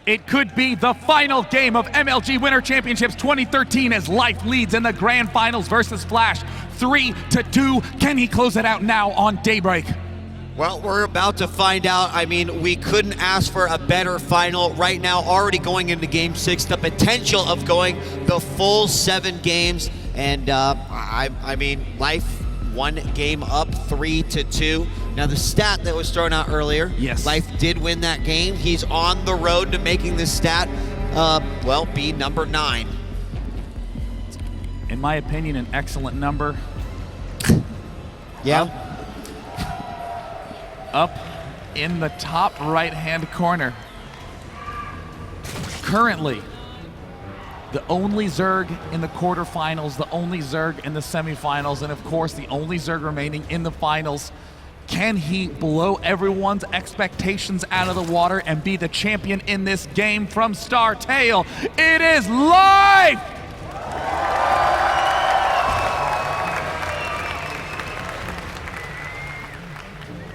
It could be the final game of MLG Winter Championships 2013 as Life leads in the grand finals versus Flash 3-2. Can he close it out now on Daybreak? Well, we're about to find out. I mean, we couldn't ask for a better final right now, already going into Game 6, the potential of going the full 7 games. And I mean, Life one game up 3-2. Now the stat that was thrown out earlier, yes, Life did win that game. He's on the road to making this stat, well, be number 9. In my opinion, an excellent number. Yeah. Up in the top right-hand corner. Currently, the only Zerg in the quarterfinals, the only Zerg in the semifinals, and of course the only Zerg remaining in the finals. Can he blow everyone's expectations out of the water and be the champion in this game from StarTale? It is Life!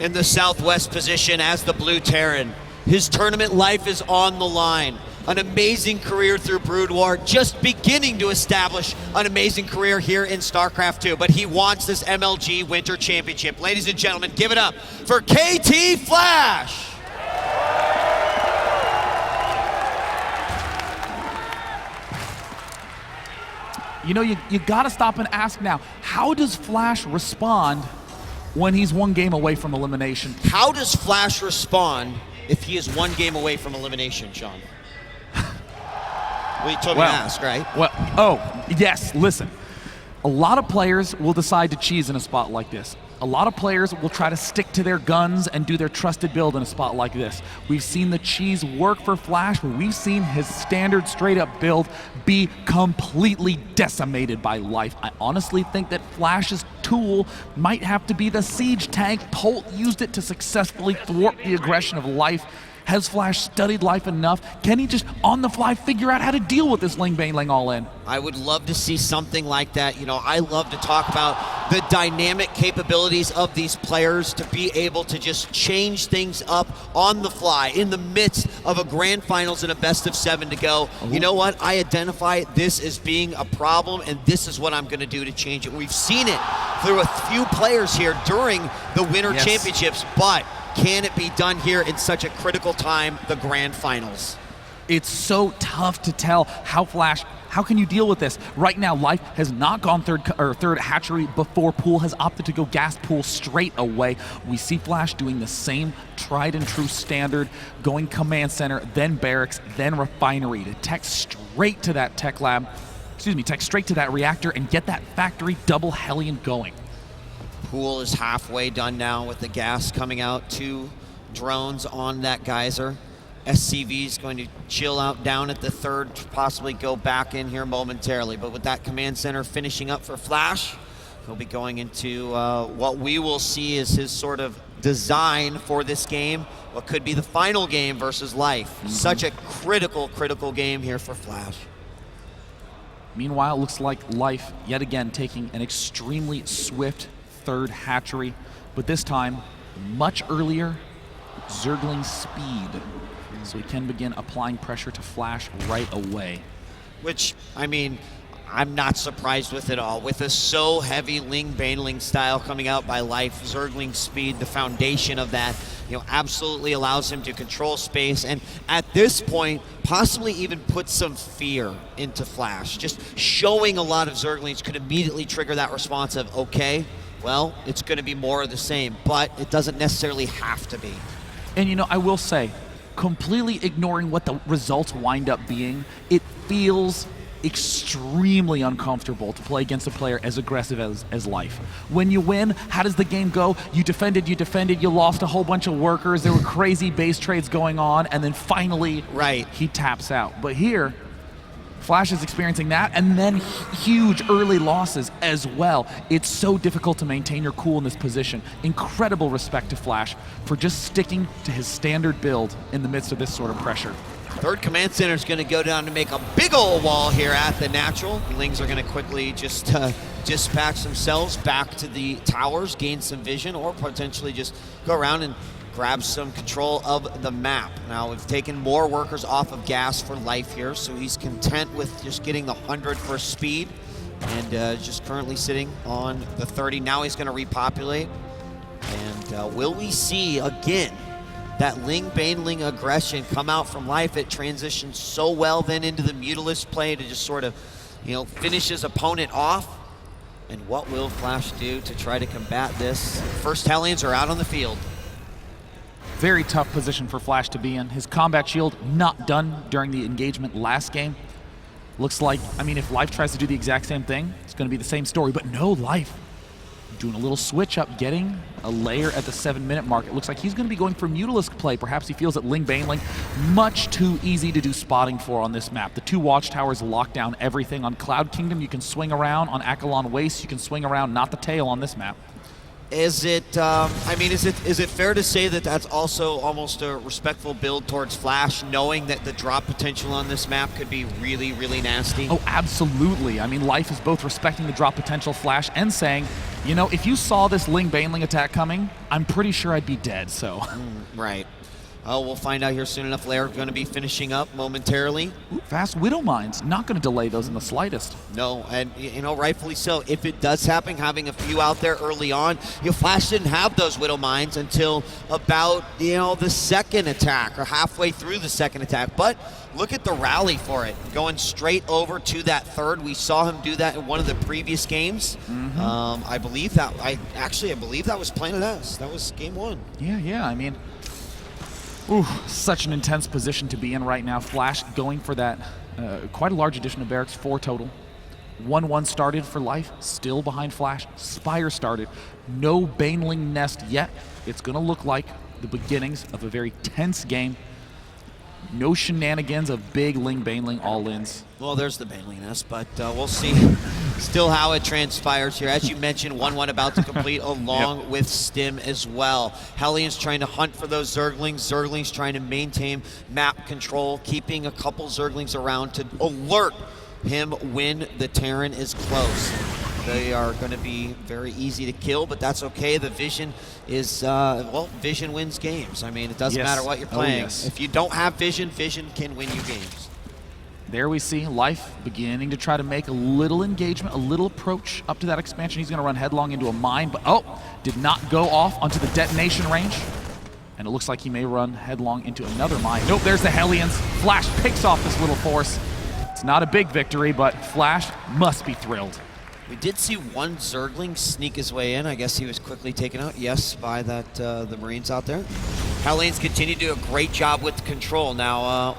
In the southwest position as the Blue Terran. His tournament life is on the line. An amazing career through Brood War, just beginning to establish an amazing career here in StarCraft 2, but he wants this MLG Winter Championship. Ladies and gentlemen, give it up for KT Flash! You know, you gotta stop and ask now, how does Flash respond when he's one game away from elimination? How does Flash respond if he is one game away from elimination, Sean? Well, you told me to ask, right? Well, oh, yes, listen. A lot of players will decide to cheese in a spot like this. A lot of players will try to stick to their guns and do their trusted build in a spot like this. We've seen the cheese work for Flash, but we've seen his standard straight-up build be completely decimated by Life. I honestly think that Flash's tool might have to be the siege tank. Polt used it to successfully thwart the aggression of Life. Has Flash studied Life enough? Can he just on the fly figure out how to deal with this Ling Bang Ling all in? I would love to see something like that. You know, I love to talk about the dynamic capabilities of these players to be able to just change things up on the fly in the midst of a grand finals and a best of 7 to go. Ooh. You know what? I identify this as being a problem, and this is what I'm going to do to change it. We've seen it through a few players here during the Winter Championships, but can it be done here in such a critical time, the grand finals? It's so tough to tell how Flash, how can you deal with this? Right now, Life has not gone third hatchery before Pool has opted to go gas Pool straight away. We see Flash doing the same tried and true standard, going command center, then barracks, then refinery to tech straight to that tech lab, tech straight to that reactor and get that factory double Hellion going. Pool is halfway done now with the gas coming out. 2 drones on that geyser. SCV is going to chill out down at the 3rd, possibly go back in here momentarily. But with that command center finishing up for Flash, he'll be going into what we will see as his sort of design for this game, what could be the final game versus Life. Mm-hmm. Such a critical game here for Flash. Meanwhile, it looks like Life, yet again, taking an extremely swift 3rd hatchery, but this time much earlier, Zergling speed, so he can begin applying pressure to Flash right away. Which, I mean, I'm not surprised with it all. With a so heavy Ling Bang Ling style coming out by Life, Zergling speed, the foundation of that, you know, absolutely allows him to control space, and at this point, possibly even put some fear into Flash. Just showing a lot of Zerglings could immediately trigger that response of, okay, well, it's going to be more of the same, but it doesn't necessarily have to be. And you know, I will say, completely ignoring what the results wind up being, it feels extremely uncomfortable to play against a player as aggressive as Life. When you win, how does the game go? You defended, you lost a whole bunch of workers, there were crazy base trades going on, and then finally, he taps out. But here, Flash is experiencing that, and then huge early losses as well. It's so difficult to maintain your cool in this position. Incredible respect to Flash for just sticking to his standard build in the midst of this sort of pressure. 3rd command center is going to go down to make a big old wall here at the natural. Lings are going to quickly just dispatch themselves back to the towers, gain some vision, or potentially just go around and grabs some control of the map. Now we've taken more workers off of gas for life here, so he's content with just getting the 100 for speed, and just currently sitting on the 30. Now he's going to repopulate, and will we see again that Ling Baneling aggression come out from life? It transitions so well then into the Mutalist play to just sort of, you know, finish his opponent off. And what will Flash do to try to combat this? First Hellions are out on the field. Very tough position for Flash to be in. His combat shield not done during the engagement last game. Looks like, I mean, if Life tries to do the exact same thing, it's going to be the same story, but no, Life doing a little switch up, getting a layer at the 7-minute mark. It looks like he's going to be going for Mutalisk play. Perhaps he feels that Ling Baneling much too easy to do spotting for on this map. The 2 watchtowers lock down everything. On Cloud Kingdom, you can swing around. On Akalon Waste, you can swing around, not the tail on this map. Is it, I mean, is it fair to say that that's also almost a respectful build towards Flash, knowing that the drop potential on this map could be really, really nasty? Oh, absolutely. I mean, Life is both respecting the drop potential Flash and saying, you know, if you saw this Ling Baneling attack coming, I'm pretty sure I'd be dead, so. Right. Oh, we'll find out here soon enough. Lair going to be finishing up momentarily. Ooh, fast Widow Mines, not going to delay those in the slightest. No, and you know, rightfully so. If it does happen, having a few out there early on, you know, Flash didn't have those Widow Mines until about, you know, the second attack or halfway through the second attack. But look at the rally for it, going straight over to that third. We saw him do that in one of the previous games. I believe that was Planet S. That was game 1. Yeah. I mean, ooh, such an intense position to be in right now. Flash going for that quite a large addition of barracks, 4 total. 1-1 started for Life, still behind Flash. Spire started. No Baneling nest yet. It's going to look like the beginnings of a very tense game. No shenanigans of big Ling Baneling all-ins. Well, there's the Baneling nest, but we'll see still how it transpires here. As you mentioned, 1-1 about to complete along with Stim as well. Hellions trying to hunt for those Zerglings. Zerglings trying to maintain map control, keeping a couple Zerglings around to alert him when the Terran is close. They are going to be very easy to kill, but that's okay. The vision is, well, vision wins games. I mean, it doesn't matter what you're playing. If you don't have vision, vision can win you games. There we see Life beginning to try to make a little engagement, a little approach up to that expansion. He's going to run headlong into a mine, but did not go off onto the detonation range. And it looks like he may run headlong into another mine. Nope, there's the Hellions. Flash picks off this little force. It's not a big victory, but Flash must be thrilled. We did see one Zergling sneak his way in. I guess he was quickly taken out, yes, by that the Marines out there. Hellions continue to do a great job with control. Now,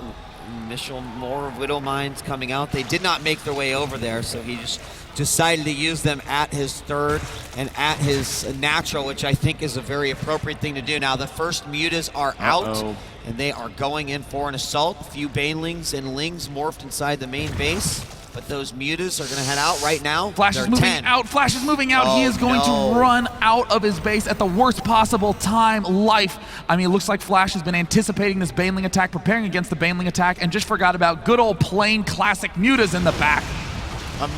initial more Widow Mines coming out. They did not make their way over there, so he just decided to use them at his third and at his natural, which I think is a very appropriate thing to do. Now, the first Mutas are out, and they are going in for an assault. A few Banelings and Lings morphed inside the main base. But those Mutas are going to head out right now. Flash is moving out. Flash is moving out. He is going to run out of his base at the worst possible time. Life. I mean, it looks like Flash has been anticipating this Baneling attack, preparing against the Baneling attack, and just forgot about good old plain classic Mutas in the back.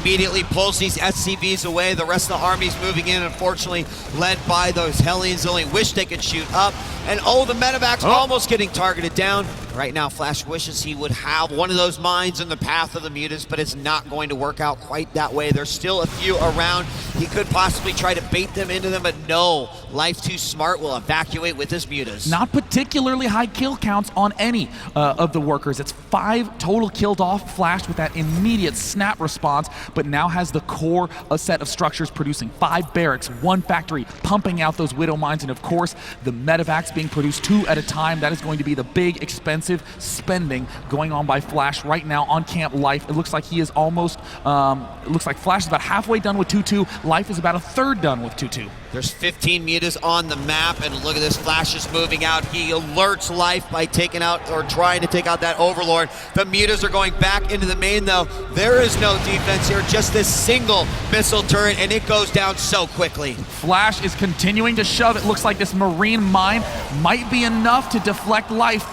Immediately pulls these SCVs away. The rest of the army's moving in, unfortunately, led by those Hellions. They only wish they could shoot up. And the medevacs almost getting targeted down. Right now, Flash wishes he would have one of those mines in the path of the Mutas, but it's not going to work out quite that way. There's still a few around. He could possibly try to bait them into them, but no. Life too smart will evacuate with his Mutas. Not particularly high kill counts on any of the workers. It's 5 total killed off. Flash with that immediate snap response, but now has the core set of structures producing 5 barracks, 1 factory, pumping out those Widow Mines, and of course, the medevacs being produced 2 at a time. That is going to be the big, expensive spending going on by Flash right now on Camp Life. It looks like he is almost, it looks like Flash is about halfway done with 2-2. Life is about a third done with 2-2. There's 15 Mutas on the map, and look at this, Flash is moving out. He alerts Life by taking out, or trying to take out that Overlord. The Mutas are going back into the main, though. There is no defense here, just this single missile turret, and it goes down so quickly. Flash is continuing to shove. It looks like this Marine mine might be enough to deflect Life.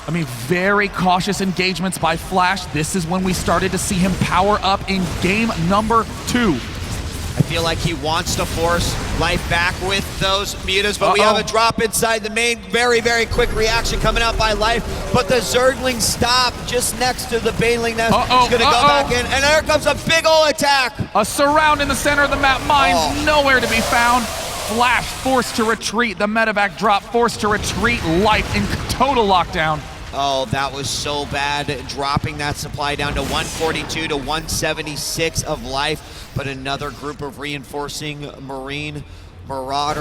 I mean, very cautious engagements by Flash. This is when we started to see him power up in game number 2. I feel like he wants to force Life back with those mutas, but we have a drop inside the main. Very, very quick reaction coming out by Life, but the Zerglings stop just next to the Baneling nest. He's gonna go back in, and there comes a big ol' attack. A surround in the center of the map. Mines nowhere to be found. Flash forced to retreat. The medevac drop forced to retreat. Life in total lockdown. Oh, that was so bad, dropping that supply down to 142 to 176 of Life, but another group of reinforcing Marine Mine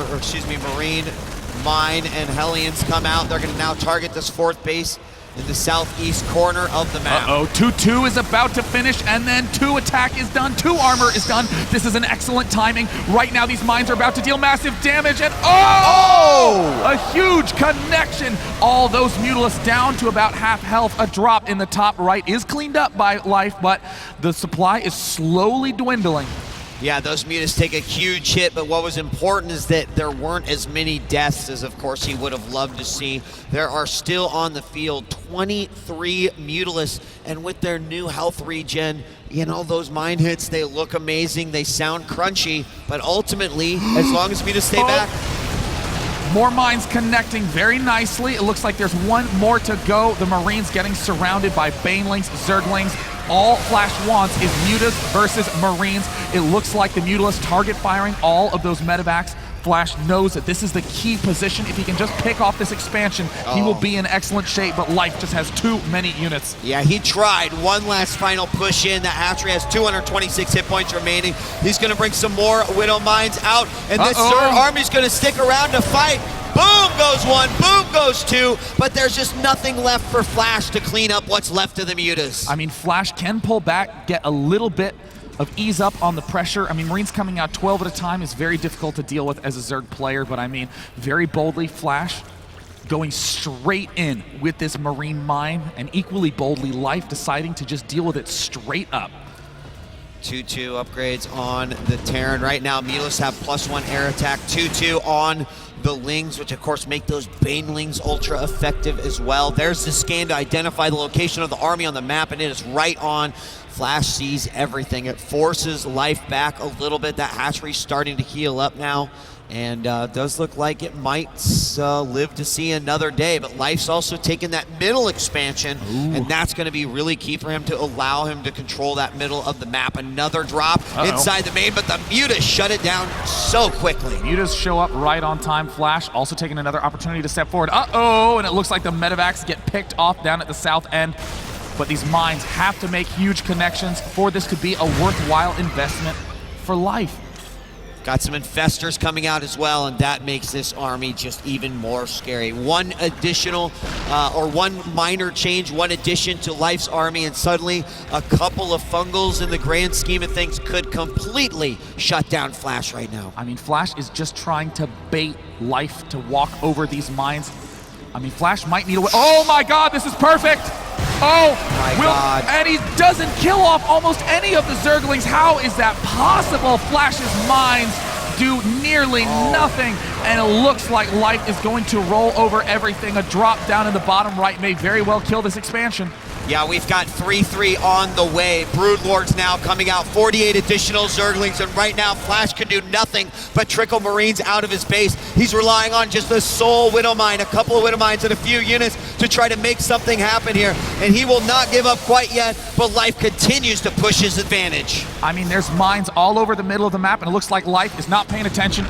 and Hellions come out. They're gonna now target this 4th base in the southeast corner of the map. 2-2 is about to finish, and then 2 attack is done, 2 armor is done. This is an excellent timing. Right now, these mines are about to deal massive damage, and a huge connection. All those Mutalisks down to about half health. A drop in the top right is cleaned up by Life, but the supply is slowly dwindling. Yeah, those mutas take a huge hit, but what was important is that there weren't as many deaths as, of course, he would have loved to see. There are still on the field 23 Mutalisks, and with their new health regen, you know, those mine hits, they look amazing, they sound crunchy, but ultimately, as long as mutas stay back. More mines connecting very nicely. It looks like there's one more to go. The Marines getting surrounded by Banelings, Zerglings. All Flash wants is mutas versus Marines. It looks like the Mutalisks target firing all of those medevacs. Flash knows that this is the key position. If he can just pick off this expansion, he will be in excellent shape, but Life just has too many units. Yeah, he tried one last final push in. That hatchery has 226 hit points remaining. He's gonna bring some more Widow Mines out, and this Zerg army's gonna stick around to fight. Boom goes 1, boom goes 2, but there's just nothing left for Flash to clean up what's left of the mutas. I mean, Flash can pull back, get a little bit of ease up on the pressure. I mean, Marines coming out 12 at a time is very difficult to deal with as a Zerg player, but I mean, very boldly, Flash going straight in with this Marine mine, and equally boldly, Life deciding to just deal with it straight up. 2-2 upgrades on the Terran. Right now, Mutalisks have +1 air attack, 2-2 on the Lings, which of course make those Banelings ultra effective as well. There's the scan to identify the location of the army on the map, and it is right on. Flash sees everything. It forces Life back a little bit. That hatchery's starting to heal up now, and does look like it might live to see another day, but Life's also taken that middle expansion, and that's going to be really key for him to allow him to control that middle of the map. Another drop inside the main, but the mutas shut it down so quickly. Mutas show up right on time. Flash also taking another opportunity to step forward. And it looks like the medevacs get picked off down at the south end. But these mines have to make huge connections for this to be a worthwhile investment for Life. Got some infestors coming out as well, and that makes this army just even more scary. One additional, or one minor change, one addition to Life's army, and suddenly a couple of fungals in the grand scheme of things could completely shut down Flash right now. I mean, Flash is just trying to bait Life to walk over these mines. I mean, Flash might need a way. Oh my God, this is perfect! Oh my God. And he doesn't kill off almost any of the Zerglings. How is that possible? Flash's mines do nearly nothing, and it looks like Life is going to roll over everything. A drop down in the bottom right may very well kill this expansion. Yeah, we've got 3-3 on the way. Broodlords now coming out, 48 additional Zerglings, and right now Flash can do nothing but trickle Marines out of his base. He's relying on just the sole Widow Mine, a couple of Widow Mines and a few units to try to make something happen here, and he will not give up quite yet, but Life continues to push his advantage. I mean, there's mines all over the middle of the map, and it looks like Life is not paying attention.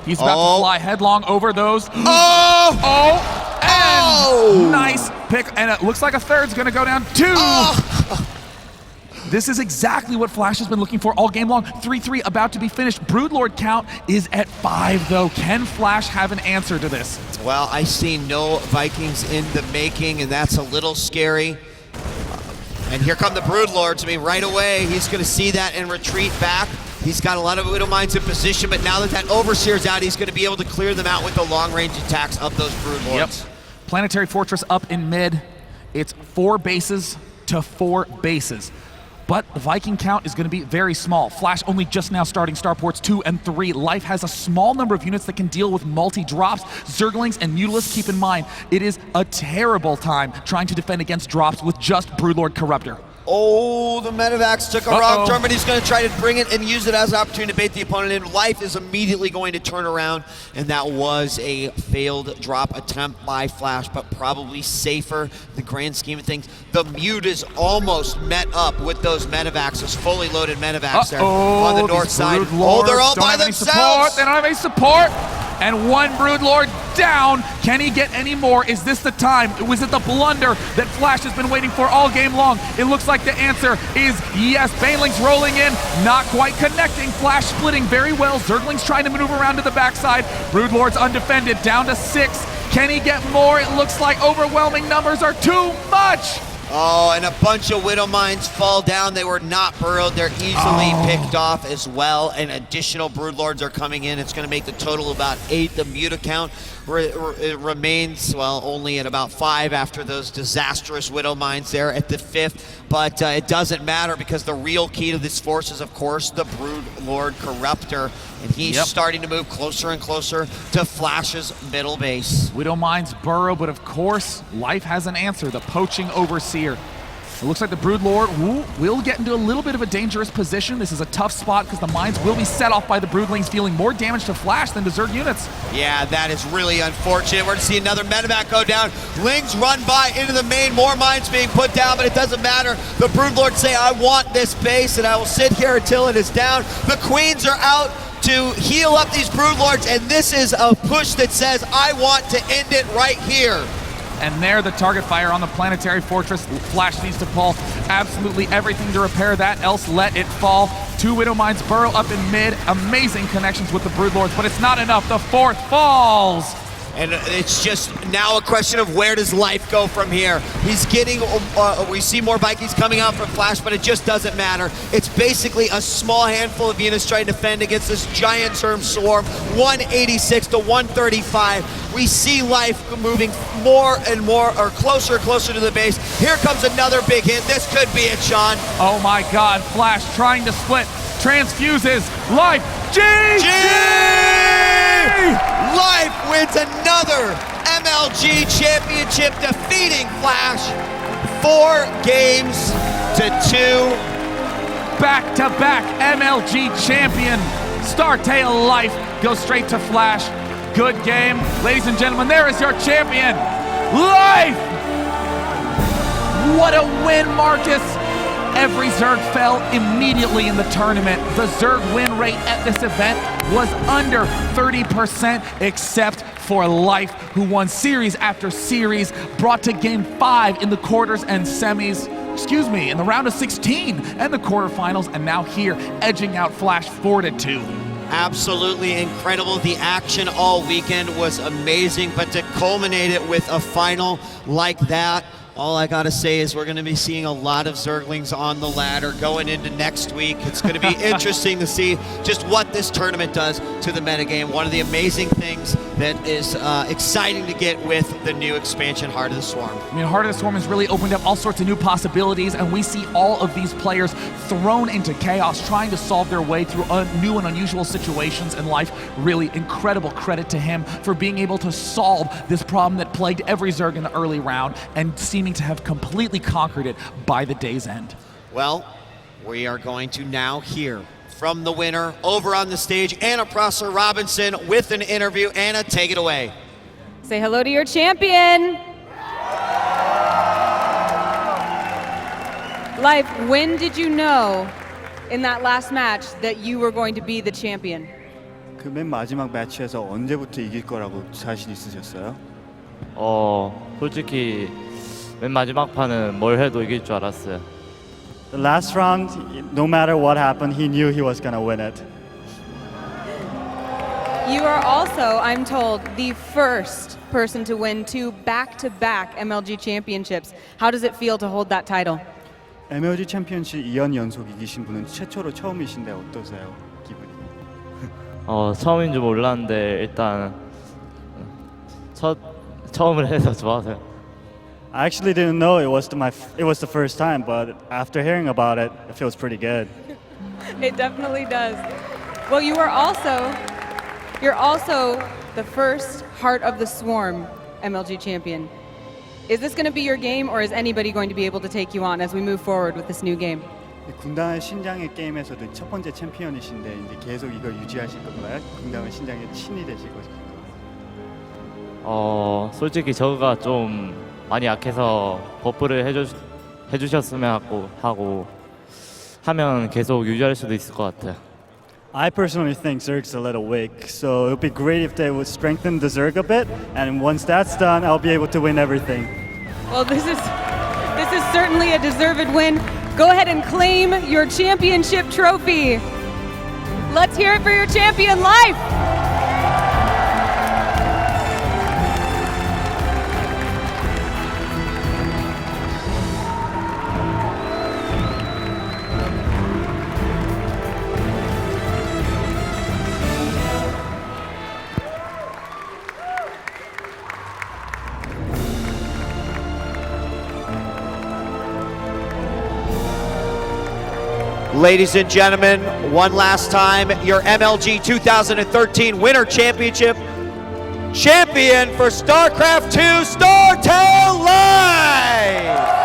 He's about to fly headlong over those. And nice pick, and it looks like a third's gonna go down too. This is exactly what Flash has been looking for all game long. 3-3 about to be finished. Broodlord count is at 5 though. Can Flash have an answer to this? Well, I see no Vikings in the making, and that's a little scary. And here come the Broodlords. I mean, right away, he's gonna see that and retreat back. He's got a lot of Widow Mines in position, but now that that Overseer's out, he's gonna be able to clear them out with the long-range attacks of those Broodlords. Yep. Planetary Fortress up in mid. It's 4 bases to 4 bases. But the Viking count is going to be very small. Flash only just now starting starports 2 and 3. Life has a small number of units that can deal with multi-drops. Zerglings and Mutalisks, keep in mind, it is a terrible time trying to defend against drops with just Broodlord Corruptor. Oh, the Medivacs took a wrong turn, but he's going to try to bring it and use it as an opportunity to bait the opponent in. Life is immediately going to turn around, and that was a failed drop attempt by Flash, but probably safer in the grand scheme of things. The mute is almost met up with those Medivacs, those fully loaded Medivacs there on the north side. Oh, they're all by themselves. They don't have any support. And one Broodlord down. Can he get any more? Is this the time? Was it the blunder that Flash has been waiting for all game long? It looks like the answer is yes. Baneling's rolling in, not quite connecting. Flash splitting very well. Zergling's trying to maneuver around to the backside. Broodlord's undefended, down to 6. Can he get more? It looks like overwhelming numbers are too much. Oh, and a bunch of Widow Mines fall down. They were not burrowed. They're easily picked off as well. And additional Broodlords are coming in. It's going to make the total about 8. The mute account remains, well, only at about 5 after those disastrous Widow Mines there at the 5th. But it doesn't matter because the real key to this force is, of course, the Broodlord Corruptor. And he's starting to move closer and closer to Flash's middle base. Widow Mines burrow, but of course, Life has an answer. The poaching Overseer. It looks like the Broodlord will get into a little bit of a dangerous position. This is a tough spot because the mines will be set off by the Broodlings, dealing more damage to Flash than to Zerg units. Yeah, that is really unfortunate. We're going to see another Medivac go down. Lings run by into the main, more mines being put down, but it doesn't matter. The Broodlords say, I want this base, and I will sit here until it is down. The Queens are out to heal up these Broodlords, and this is a push that says, I want to end it right here. And there, the target fire on the planetary fortress. Flash needs to pull absolutely everything to repair that, else let it fall. 2 Widow Mines burrow up in mid. Amazing connections with the Broodlords, but it's not enough. The 4th falls. And it's just now a question of where does Life go from here. He's getting, we see more Vikings coming out from Flash, but it just doesn't matter. It's basically a small handful of units trying to defend against this giant term swarm, 186 to 135. We see Life moving more and more, or closer and closer to the base. Here comes another big hit. This could be it, Sean. Oh my God, Flash trying to split, transfuses, Life, GG! Life wins another MLG championship, defeating Flash 4 games to 2. Back-to-back MLG champion. Startail Life goes straight to Flash. Good game. Ladies and gentlemen, there is your champion, Life! What a win, Marcus! Every Zerg fell immediately in the tournament. The Zerg win rate at this event was under 30%, except for Life, who won series after series, brought to game 5 in the quarters and semis, in the round of 16 and the quarterfinals, and now here, edging out Flash 4-2. Absolutely incredible. The action all weekend was amazing, but to culminate it with a final like that, all I gotta say is we're gonna be seeing a lot of Zerglings on the ladder going into next week. It's gonna be interesting to see just what this tournament does to the metagame. One of the amazing things that is exciting to get with the new expansion, Heart of the Swarm. I mean, Heart of the Swarm has really opened up all sorts of new possibilities, and we see all of these players thrown into chaos, trying to solve their way through new and unusual situations in life. Really incredible credit to him for being able to solve this problem that plagued every Zerg in the early round, and seeming to have completely conquered it by the day's end. Well, we are going to now hear from the winner over on the stage, Anna Prosser Robinson, with an interview. Anna, take it away. Say hello to your champion. Life, when did you know in that last match that you were going to be the champion? 그 맨 마지막 매치에서 언제부터 이길 거라고 자신 있으셨어요? 솔직히 맨 마지막 판은 뭘 해도 이길 줄 알았어요. The last round, no matter what happened, he knew he was gonna win it. You are also, I'm told, the first person to win 2 back-to-back MLG championships. How does it feel to hold that title? MLG 챔피언십 2년 연속 이기신 분은 최초로 처음이신데 어떠세요? 기분이? 처음인 줄 몰랐는데 일단 처음을 해서 좋아서요. I actually didn't know it was the first time, but after hearing about it, it feels pretty good. It definitely does. Well, you're also the first Heart of the Swarm MLG champion. Is this going to be your game, or is anybody going to be able to take you on as we move forward with this new game? 군단의 신장의 게임에서도 첫 번째 챔피언이신데 이제 계속 이걸 유지하실 건가요? 군단의 신장의 신이 되실 거죠? 솔직히 저가 좀 많이 약해서 버프를 해주셨으면 하고 하면 계속 유지할 수도 있을 것 같아요. I personally think Zerg's a little weak, so it would be great if they would strengthen the Zerg a bit, and once that's done, I'll be able to win everything. Well, this is certainly a deserved win. Go ahead and claim your championship trophy. Let's hear it for your champion life. Ladies and gentlemen, one last time, your MLG 2013 Winter Championship champion for StarCraft 2, StarTale Live!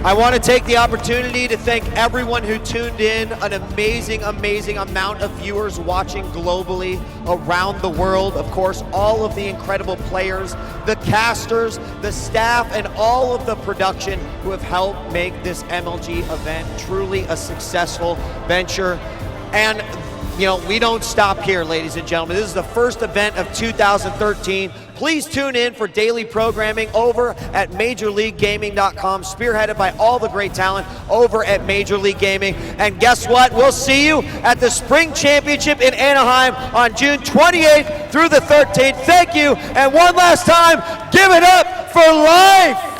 I want to take the opportunity to thank everyone who tuned in, an amazing amount of viewers watching globally around the world. Of course, all of the incredible players, the casters, the staff, and all of the production who have helped make this MLG event truly a successful venture. And you know, we don't stop here, ladies and gentlemen. This is the first event of 2013. Please tune in for daily programming over at MajorLeagueGaming.com, spearheaded by all the great talent over at Major League Gaming. And guess what? We'll see you at the Spring Championship in Anaheim on June 28th through the 13th. Thank you, and one last time, give it up for life!